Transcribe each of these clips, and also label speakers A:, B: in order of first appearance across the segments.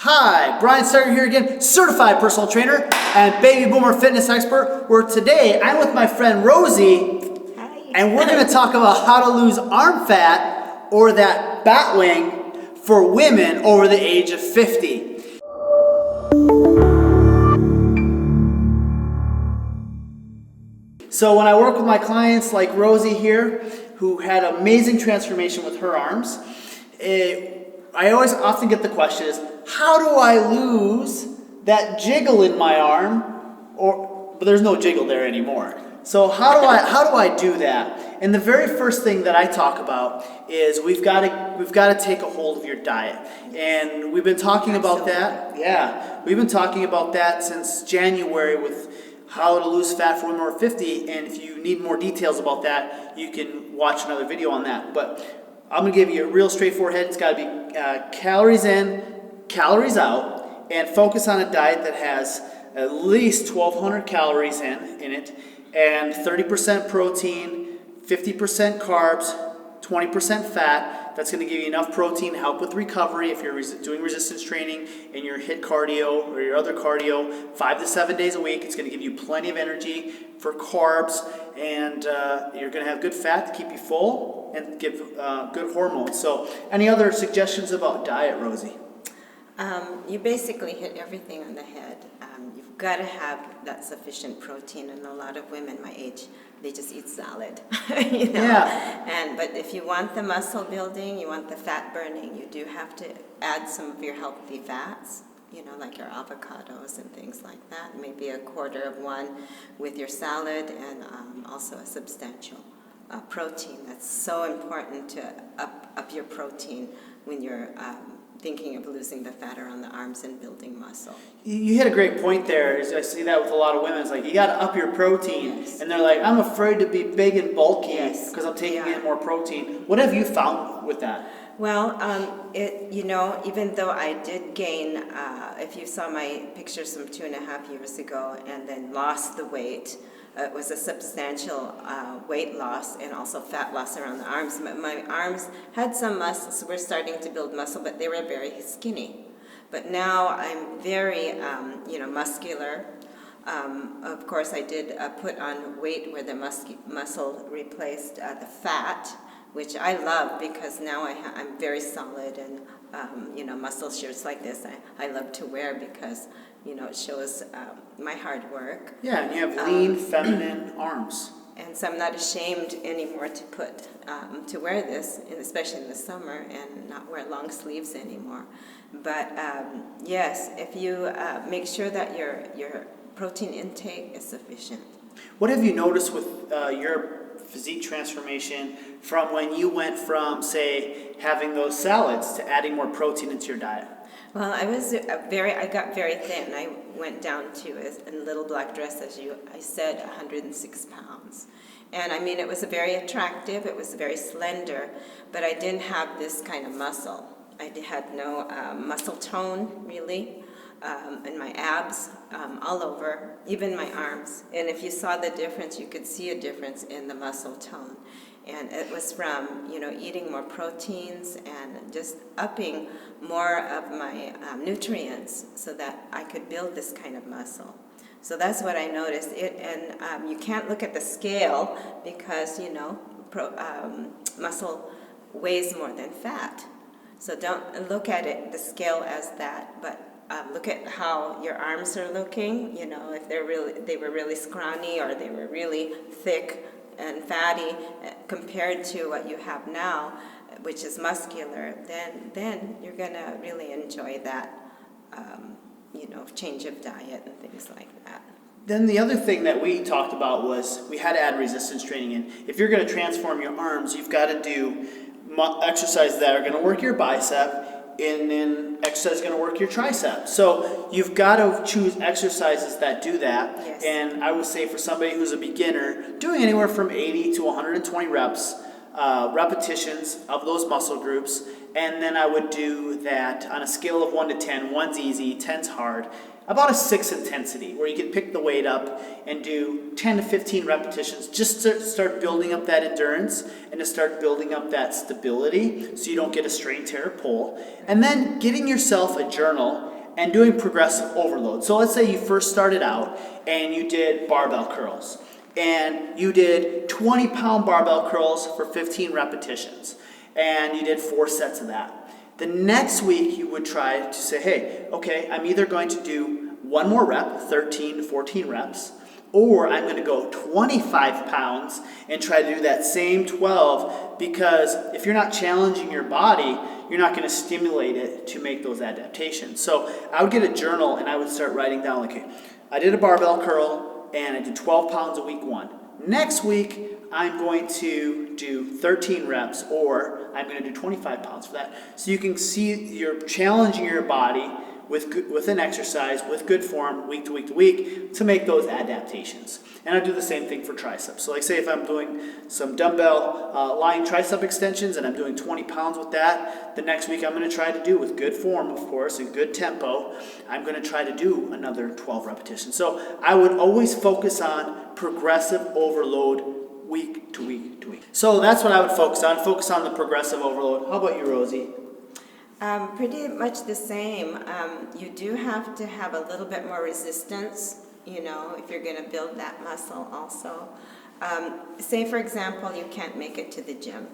A: Hi, Brian Stecker here again, certified personal trainer and baby boomer fitness expert, where today I'm with my friend Rosie.
B: Hi.
A: And we're going to talk about how to lose arm fat or that bat wing for women over the age of 50. So when I work with my clients like Rosie here, who had amazing transformation with her arms, I always often get the question is, how do I lose that jiggle in my arm? But there's no jiggle there anymore. So how do I do that? And the very first thing that I talk about is we've got to take a hold of your diet. And we've been talking about that. Yeah, we've been talking about that since January with how to lose fat for women over 50. And if you need more details about that, you can watch another video on that. But I'm going to give you a real straightforward head. It's got to be calories in, calories out, and focus on a diet that has at least 1,200 calories in it, and 30% protein, 50% carbs, 20% fat. That's going to give you enough protein to help with recovery if you're doing resistance training and your HIIT cardio or your other cardio 5 to 7 days a week. It's going to give you plenty of energy for carbs, and you're going to have good fat to keep you full and give good hormones. So any other suggestions about diet, Rosie?
B: You basically hit everything on the head. You've got to have that sufficient protein, and a lot of women my age, they just eat salad.
A: Yeah.
B: But if you want the muscle building, you want the fat burning, you do have to add some of your healthy fats, like your avocados and things like that. Maybe a quarter of one with your salad, and also a substantial protein. That's so important to up your protein when you're thinking of losing the fat around the arms and building muscle.
A: You hit a great point there. I see that with a lot of women. It's like, you got to up your protein.
B: Yes.
A: And they're like, I'm afraid to be big and bulky
B: Yes.
A: because I'm taking in more protein. What have you found with that?
B: Well, even though I did gain, if you saw my pictures from 2.5 years ago and then lost the weight, it was a substantial weight loss and also fat loss around the arms. My arms had some muscle, so we're starting to build muscle, but they were very skinny. But now I'm very, muscular. Of course, I did put on weight where the muscle replaced the fat, which I love because now I'm very solid, and muscle shirts like this I love to wear because it shows my hard work.
A: Yeah, and you have lean, feminine arms. And
B: so I'm not ashamed anymore to wear this, especially in the summer, and not wear long sleeves anymore. But yes, if you make sure that your protein intake is sufficient.
A: What have you noticed with your physique transformation from when you went from, say, having those salads to adding more protein into your diet?
B: Well, I got very thin. I went down to a little black dress, as I said, 106 pounds. And I mean, it was very attractive, it was very slender, but I didn't have this kind of muscle. I had no muscle tone, really, in my abs, all over, even my arms. And if you saw the difference, you could see a difference in the muscle tone. And it was from, eating more proteins and just upping more of my nutrients so that I could build this kind of muscle. So that's what I noticed. And you can't look at the scale because, muscle weighs more than fat. So don't look at the scale as that, but look at how your arms are looking. If they were really scrawny or they were really thick and fatty compared to what you have now, which is muscular, then you're going to really enjoy that, change of diet and things like that.
A: Then the other thing that we talked about was we had to add resistance training in. If you're going to transform your arms, you've got to do exercises that are going to work your bicep, and then exercise going to work your tricep. So you've got to choose exercises that do that.
B: Yes.
A: And I would say for somebody who's a beginner, doing anywhere from 80 to 120 reps repetitions of those muscle groups, and then I would do that on a scale of 1 to 10. 1's easy, 10's hard. About a 6 intensity, where you can pick the weight up and do 10 to 15 repetitions just to start building up that endurance and to start building up that stability so you don't get a strain, tear, or pull. And then getting yourself a journal and doing progressive overload. So let's say you first started out and you did barbell curls. And you did 20-pound barbell curls for 15 repetitions. And you did 4 sets of that. The next week you would try to say, hey, okay, I'm either going to do one more rep, 13 to 14 reps, or I'm going to go 25 pounds and try to do that same 12, because if you're not challenging your body, you're not going to stimulate it to make those adaptations. So I would get a journal and I would start writing down, okay, I did a barbell curl and I did 12 pounds a week 1. Next week, I'm going to do 13 reps, or I'm going to do 25 pounds for that. So you can see you're challenging your body with an exercise, with good form, week to week to week, to make those adaptations. And I do the same thing for triceps. So like say if I'm doing some dumbbell lying tricep extensions and I'm doing 20 pounds with that, the next week I'm going to try to do, with good form of course and good tempo, I'm going to try to do another 12 repetitions. So I would always focus on progressive overload week to week to week. So that's what I would focus on the progressive overload. How about you, Rosie?
B: Pretty much the same. You do have to have a little bit more resistance, if you're going to build that muscle also. Say, for example, you can't make it to the gym.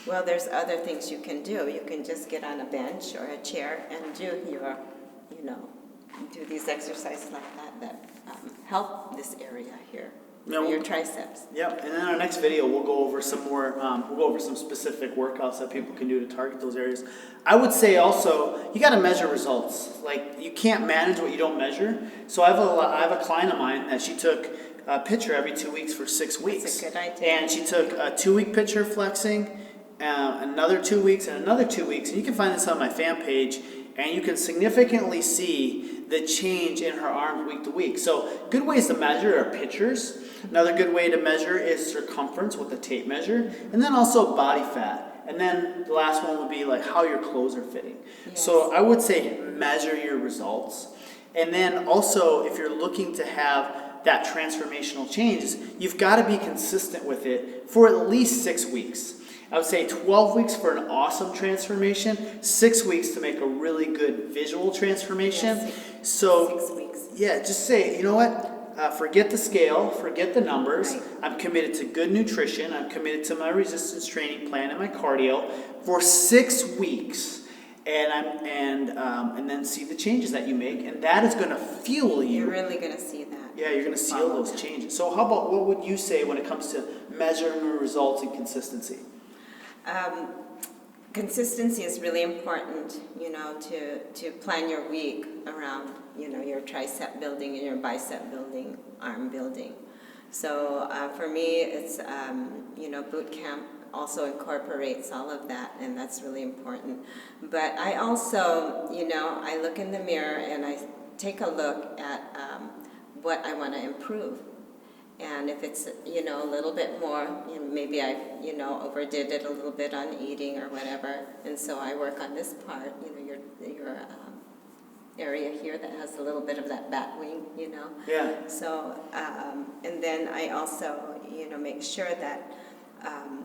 B: Well, there's other things you can do. You can just get on a bench or a chair and do your, do these exercises like that help this area here. Your triceps.
A: Yep, and in our next video, we'll go over some more. We'll go over some specific workouts that people can do to target those areas. I would say also, you got to measure results. Like, you can't manage what you don't measure. So I have a client of mine that she took a picture every 2 weeks for 6 weeks.
B: That's a good idea.
A: And she took a 2-week picture flexing, another 2 weeks, and another 2 weeks. And you can find this on my fan page, and you can significantly see the change in her arms week to week. So good ways to measure are pictures. Another good way to measure is circumference with a tape measure, and then also body fat. And then the last one would be like how your clothes are fitting.
B: Yes.
A: So I would say measure your results. And then also, if you're looking to have that transformational change, you've got to be consistent with it for at least 6 weeks. I would say 12 weeks for an awesome transformation, 6 weeks to make a really good visual transformation.
B: Yes,
A: so
B: 6 weeks.
A: Yeah, just say, you know what? Forget the scale, forget the numbers.
B: Right.
A: I'm committed to good nutrition. I'm committed to my resistance training plan and my cardio for 6 weeks, and then see the changes that you make, and that is going to fuel you.
B: You're really going to see that.
A: Yeah, you're going to see all those changes. So how about, what would you say when it comes to measuring results and consistency?
B: Consistency is really important, to plan your week around, your tricep building and your bicep building, arm building. So for me, it's, boot camp also incorporates all of that, and that's really important. But I also, I look in the mirror and I take a look at what I want to improve. And if it's, a little bit more, maybe I, overdid it a little bit on eating or whatever. And so I work on this part, your area here that has a little bit of that bat wing,
A: Yeah.
B: So, and then I also, make sure that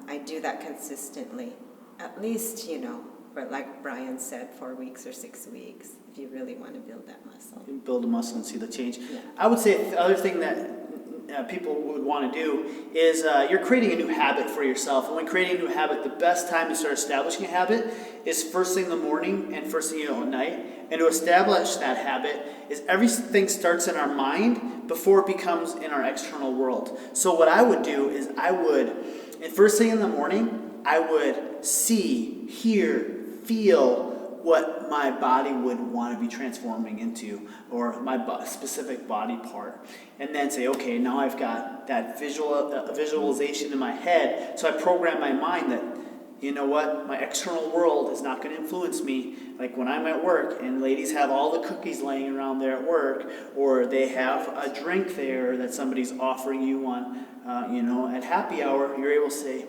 B: I do that consistently. At least, for, like Brian said, 4 weeks or 6 weeks, if you really want to build that muscle.
A: You build a muscle and see the change.
B: Yeah.
A: I would say the other thing that people would want to do is you're creating a new habit for yourself. And when creating a new habit, the best time to start establishing a habit is first thing in the morning and first thing at night. And to establish that habit is everything starts in our mind before it becomes in our external world. So what I would do is first thing in the morning, I would see, hear, feel what my body would want to be transforming into, or my specific body part, and then say, okay, now I've got that visualization in my head, so I program my mind that, you know what, my external world is not going to influence me. Like when I'm at work and ladies have all the cookies laying around there at work, or they have a drink there that somebody's offering you on, at happy hour, you're able to say,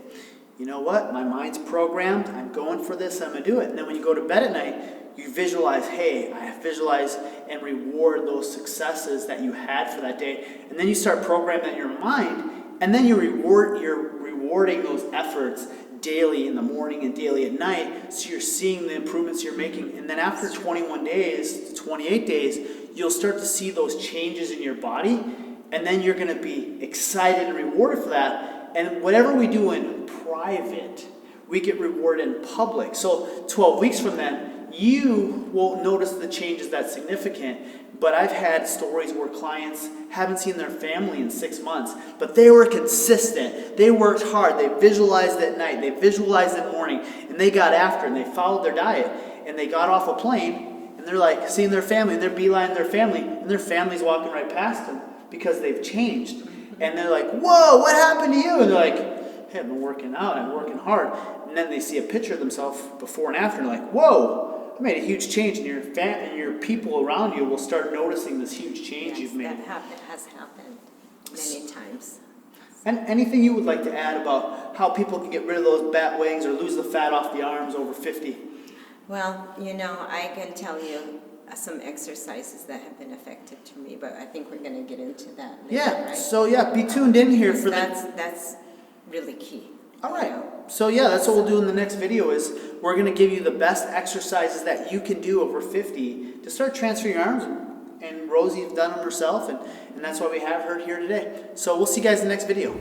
A: you know what, my mind's programmed, I'm going for this, I'm gonna do it. And then when you go to bed at night, you visualize, hey, I visualize and reward those successes that you had for that day. And then you start programming in your mind, and then you're rewarding those efforts daily in the morning and daily at night, so you're seeing the improvements you're making. And then after 21 days, 28 days, you'll start to see those changes in your body, and then you're gonna be excited and rewarded for that. And whatever we do in private, we get rewarded in public. So 12 weeks from then, you won't notice the changes that significant, but I've had stories where clients haven't seen their family in 6 months, but they were consistent. They worked hard. They visualized at night. They visualized in the morning, and they got after it, and they followed their diet, and they got off a plane, and they're like seeing their family, and they're beelining their family, and their family's walking right past them because they've changed. And they're like, whoa, what happened to you? And they're like, hey, I've been working out. I'm working hard. And then they see a picture of themselves before and after, and they're like, whoa, I made a huge change, and your people around you will start noticing this huge change you've made.
B: That has happened many times.
A: And anything you would like to add about how people can get rid of those bat wings or lose the fat off the arms over 50?
B: Well, I can tell you some exercises that have been effective to me, but I think we're going to get into that later,
A: Yeah,
B: right?
A: so be tuned in here for
B: that's really key.
A: All right. So that's what we'll do in the next video is we're going to give you the best exercises that you can do over 50 to start transferring your arms. And Rosie's done them herself, and that's why we have her here today. So we'll see you guys in the next video.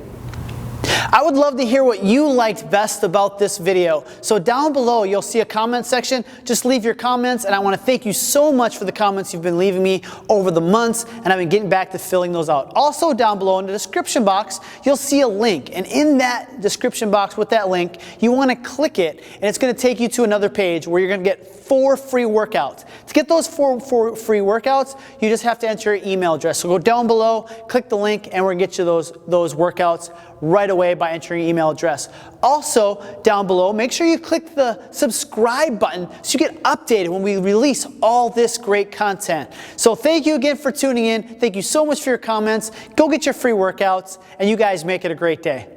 A: I would love to hear what you liked best about this video. So down below, you'll see a comment section. Just leave your comments, and I want to thank you so much for the comments you've been leaving me over the months, and I've been getting back to filling those out. Also down below in the description box, you'll see a link, and in that description box with that link, you want to click it, and it's going to take you to another page where you're going to get 4 free workouts. To get those 4 free workouts, you just have to enter your email address. So go down below, click the link, and we're going to get you those workouts right away by entering your email address. Also, down below, make sure you click the subscribe button so you get updated when we release all this great content. So thank you again for tuning in. Thank you so much for your comments. Go get your free workouts, and you guys make it a great day.